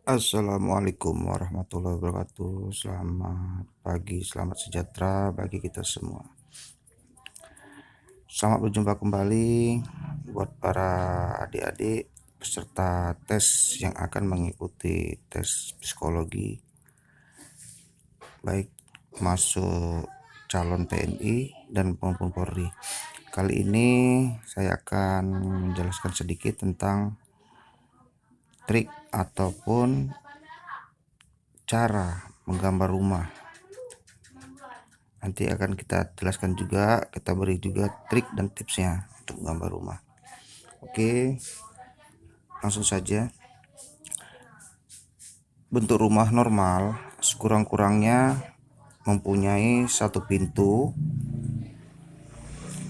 Assalamualaikum warahmatullahi wabarakatuh. Selamat pagi, selamat sejahtera bagi kita semua. Selamat berjumpa kembali buat para adik-adik peserta tes yang akan mengikuti tes psikologi, baik masuk calon TNI dan maupun Polri. Kali ini saya akan menjelaskan sedikit tentang trik ataupun cara menggambar rumah. Nanti akan kita jelaskan juga, kita beri juga trik dan tipsnya untuk menggambar rumah. Oke, langsung saja. Bentuk rumah normal sekurang-kurangnya mempunyai satu pintu,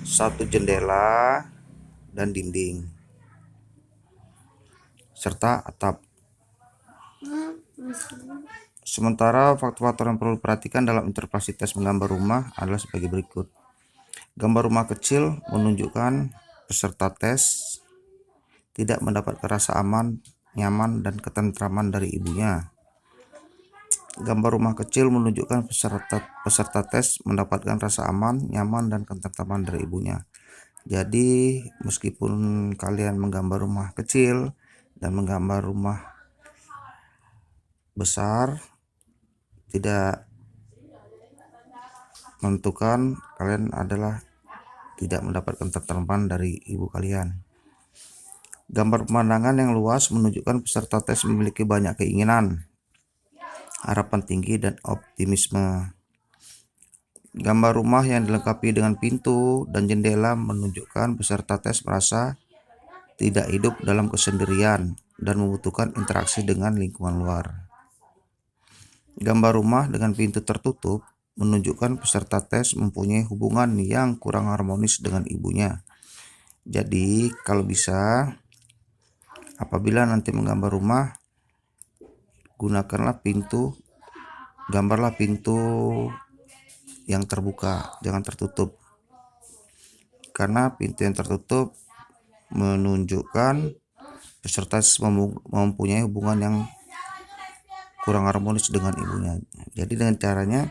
satu jendela dan dinding, serta atap. Sementara faktor-faktor yang perlu diperhatikan dalam interpretasi tes menggambar rumah adalah sebagai berikut. Gambar rumah kecil menunjukkan peserta tes tidak mendapatkan rasa aman, nyaman, dan ketentraman dari ibunya. Gambar rumah kecil menunjukkan peserta tes mendapatkan rasa aman, nyaman, dan ketentraman dari ibunya. Jadi meskipun kalian menggambar rumah kecil dan menggambar rumah besar, tidak menentukan kalian adalah tidak mendapatkan ketentraman dari ibu kalian. Gambar pemandangan yang luas menunjukkan peserta tes memiliki banyak keinginan, harapan tinggi, dan optimisme. Gambar rumah yang dilengkapi dengan pintu dan jendela menunjukkan peserta tes merasa tidak hidup dalam kesendirian dan membutuhkan interaksi dengan lingkungan luar. Gambar rumah dengan pintu tertutup menunjukkan peserta tes mempunyai hubungan yang kurang harmonis dengan ibunya. Jadi kalau bisa, apabila nanti menggambar rumah, gunakanlah gambarlah pintu yang terbuka, jangan tertutup. Karena pintu yang tertutup menunjukkan peserta mempunyai hubungan yang kurang harmonis dengan ibunya. Jadi dengan caranya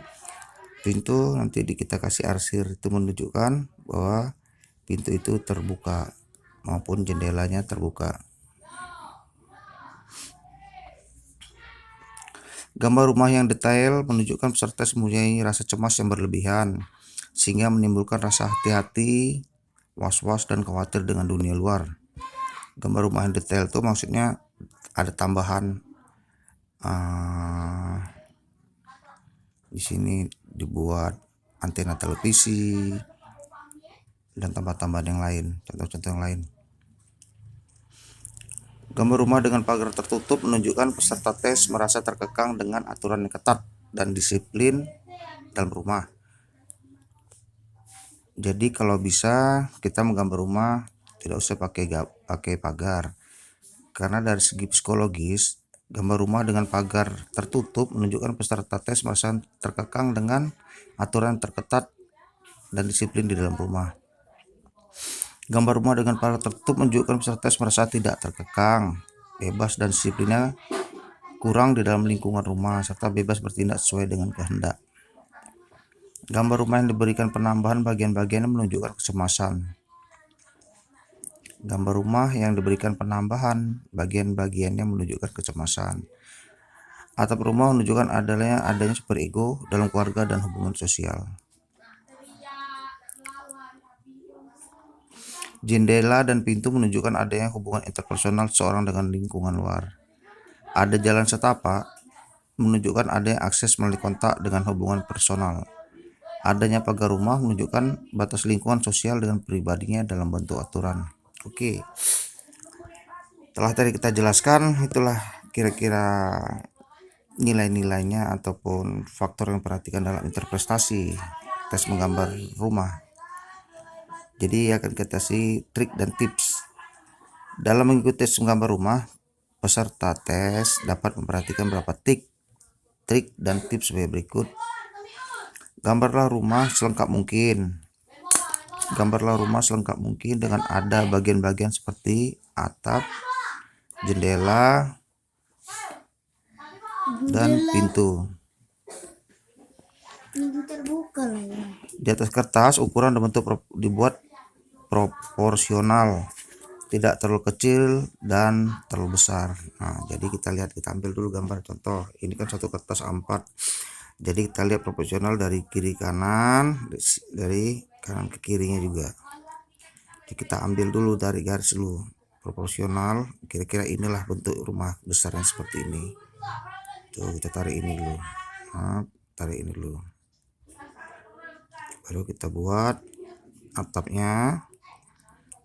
pintu nanti kita kasih arsir itu menunjukkan bahwa pintu itu terbuka maupun jendelanya terbuka. Gambar rumah yang detail menunjukkan peserta mempunyai rasa cemas yang berlebihan, sehingga menimbulkan rasa hati-hati, was-was, dan khawatir dengan dunia luar. Gambar rumah yang detail itu maksudnya ada tambahan di sini dibuat antena televisi dan tambah-tambahan yang lain, contoh-contoh yang lain. Gambar rumah dengan pagar tertutup menunjukkan peserta tes merasa terkekang dengan aturan yang ketat dan disiplin dalam rumah. Jadi kalau bisa kita menggambar rumah tidak usah pakai pagar, karena dari segi psikologis gambar rumah dengan pagar tertutup menunjukkan peserta tes merasa terkekang dengan aturan terketat dan disiplin di dalam rumah. Gambar rumah dengan pagar tertutup menunjukkan peserta tes merasa tidak terkekang, bebas, dan disiplinnya kurang di dalam lingkungan rumah, serta bebas bertindak sesuai dengan kehendak. Gambar rumah yang diberikan penambahan bagian-bagiannya menunjukkan kecemasan. Gambar rumah yang diberikan penambahan bagian-bagiannya menunjukkan kecemasan. Atap rumah menunjukkan adanya superego dalam keluarga dan hubungan sosial. Jendela dan pintu menunjukkan adanya hubungan interpersonal seorang dengan lingkungan luar. Ada jalan setapak menunjukkan adanya akses melalui kontak dengan hubungan personal. Adanya pagar rumah menunjukkan batas lingkungan sosial dengan pribadinya dalam bentuk aturan. Oke. Setelah tadi kita jelaskan, itulah kira-kira nilai-nilainya ataupun faktor yang diperhatikan dalam interpretasi tes menggambar rumah. Jadi akan kita kasih trik dan tips. Dalam mengikuti tes menggambar rumah, peserta tes dapat memperhatikan beberapa trik dan tips sebagai berikut. Gambarlah rumah selengkap mungkin. Gambarlah rumah selengkap mungkin dengan ada bagian-bagian seperti atap, jendela, dan pintu. Terbuka lagi. Di atas kertas ukuran dibuat proporsional, tidak terlalu kecil dan terlalu besar. Nah, jadi kita lihat, kita ambil dulu gambar contoh. Ini kan satu kertas A4. Jadi kita lihat proporsional dari kiri kanan, dari kanan ke kirinya juga. Jadi kita ambil dulu dari garis dulu proporsional, kira-kira inilah bentuk rumah besar yang seperti ini. Tuh, kita tarik ini dulu. Nah, tarik ini dulu. Baru kita buat atapnya,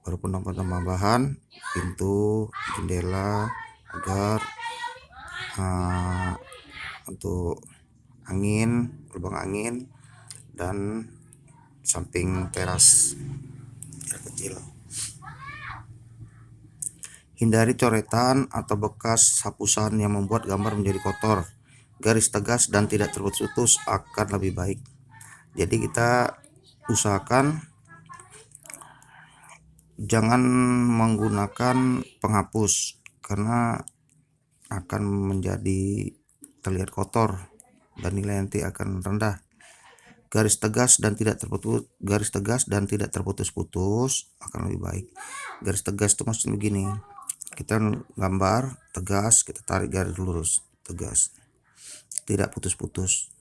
baru penambah bahan, pintu, jendela, pagar, untuk angin, lubang angin, dan samping teras kecil. Hindari coretan atau bekas hapusan yang membuat gambar menjadi kotor. Garis tegas dan tidak terputus-putus akan lebih baik. Jadi kita usahakan jangan menggunakan penghapus karena akan menjadi terlihat kotor dan nilai nanti akan rendah. Garis tegas dan tidak terputus-putus akan lebih baik. Garis tegas itu maksudnya begini, kita gambar tegas, kita tarik garis lurus, tegas, tidak putus-putus.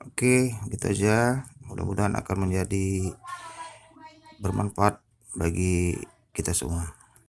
Oke, gitu aja. Mudah-mudahan akan menjadi bermanfaat bagi kita semua.